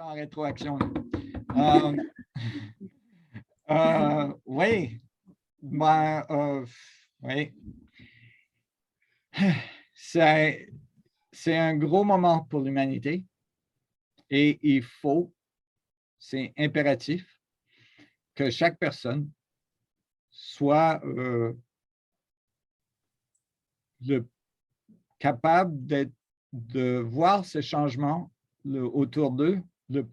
en rétroaction. Oui, ben, oui. C'est un gros moment pour l'humanité et c'est impératif que chaque personne soit capable de voir ces changements autour d'eux de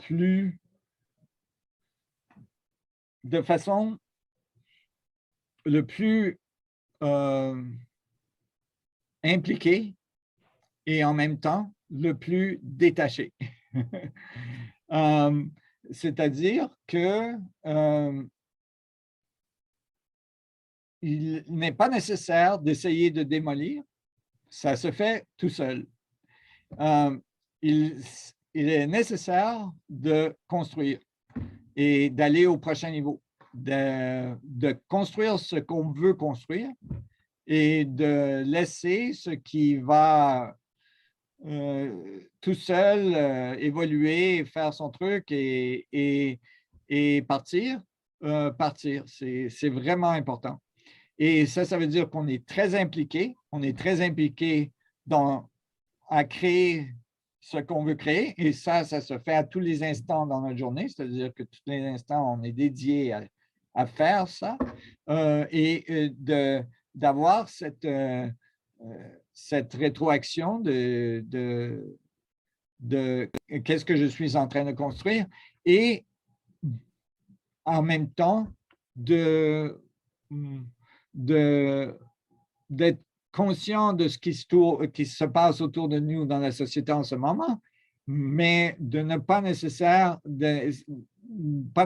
façon le plus impliquée et en même temps le plus détaché. C'est-à-dire que il n'est pas nécessaire d'essayer de démolir, ça se fait tout seul. Il est nécessaire de construire et d'aller au prochain niveau, de construire ce qu'on veut construire et de laisser ce qui va tout seul évoluer, faire son truc et partir. C'est vraiment important. Et ça veut dire qu'on est très impliqué. On est très impliqué à créer ce qu'on veut créer. Et ça se fait à tous les instants dans notre journée. C'est-à-dire que tous les instants, on est dédié à faire ça. D'avoir cette rétroaction de qu'est-ce que je suis en train de construire et en même temps d'être conscient de ce qui se passe autour de nous dans la société en ce moment, mais de ne pas nécessairement pas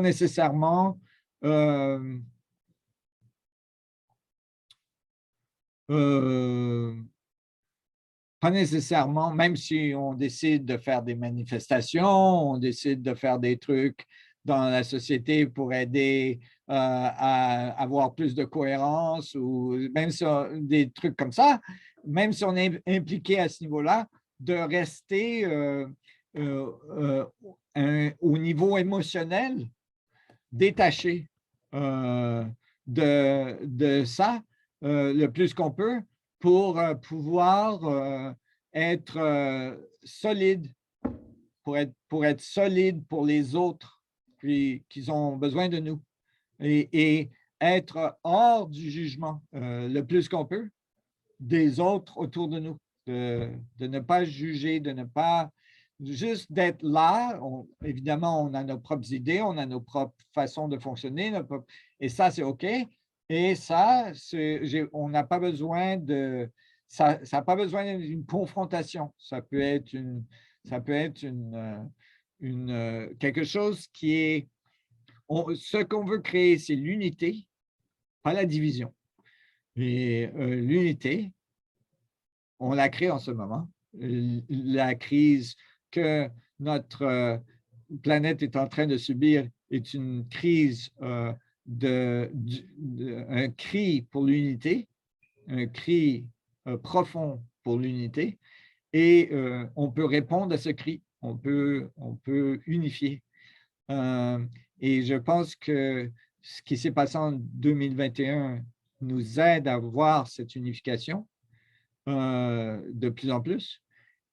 nécessairement, même si on décide de faire des manifestations, on décide de faire des trucs dans la société pour aider à avoir plus de cohérence ou même si des trucs comme ça, même si on est impliqué à ce niveau-là, de rester au niveau émotionnel détaché de ça le plus qu'on peut pour pouvoir être solide, pour être solide pour les autres qui ont besoin de nous et être hors du jugement le plus qu'on peut des autres autour de nous, de ne pas juger, de ne pas juste d'être là. Évidemment, on a nos propres idées, on a nos propres façons de fonctionner, et ça, c'est OK. Et ça, on n'a pas besoin ça n'a pas besoin d'une confrontation. Ça peut être quelque chose qui est, ce qu'on veut créer, c'est l'unité, pas la division. Et l'unité, on la crée en ce moment. La crise que notre planète est en train de subir est une crise, un cri pour l'unité, un cri profond pour l'unité, et on peut répondre à ce cri, on peut unifier. Et je pense que ce qui s'est passé en 2021 nous aide à voir cette unification de plus en plus.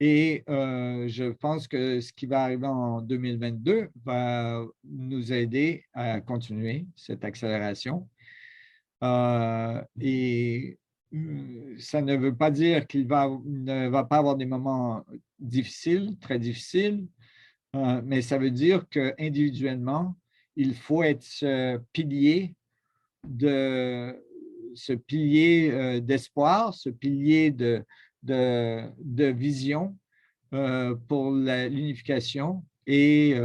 Et je pense que ce qui va arriver en 2022 va nous aider à continuer cette accélération. Et ça ne veut pas dire qu'il ne va pas avoir des moments difficiles, très difficiles, mais ça veut dire qu'individuellement, il faut être ce pilier d'espoir, ce pilier de vision pour l'unification et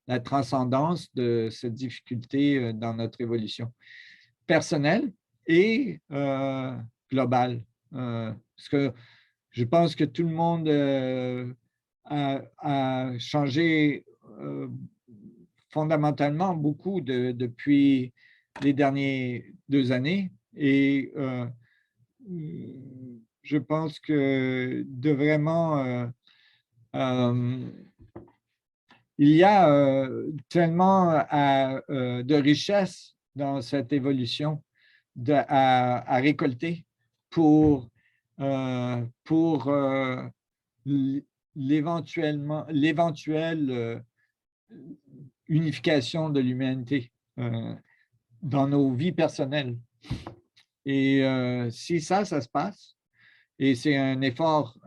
la transcendance de cette difficulté dans notre évolution personnelle et globale. Parce que je pense que tout le monde a changé fondamentalement beaucoup depuis les dernières 2 années et je pense que de vraiment il y a tellement de richesse dans cette évolution à récolter pour l'éventuelle unification de l'humanité dans nos vies personnelles. Et si ça se passe, et c'est un effort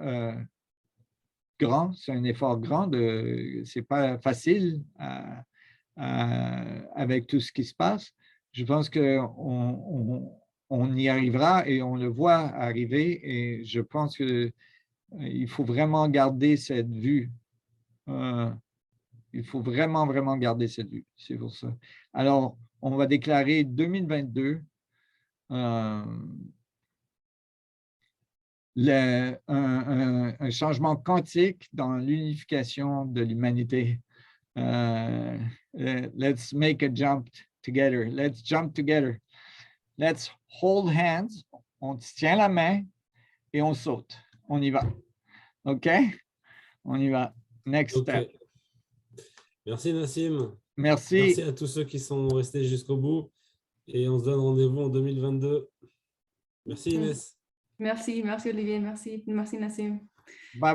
grand, c'est pas facile avec tout ce qui se passe. Je pense qu'on y arrivera et on le voit arriver et je pense qu'il faut vraiment garder cette vue. Il faut vraiment, vraiment garder cette vue. C'est pour ça. Alors, on va déclarer 2022 un changement quantique dans l'unification de l'humanité. Let's make a jump together. Let's jump together. Let's hold hands. On se tient la main et on saute. On y va. OK? On y va. Next step. Merci Nassim. Merci. Merci à tous ceux qui sont restés jusqu'au bout. Et on se donne rendez-vous en 2022. Merci Inès. Merci Olivier, merci Nassim. Bye bye.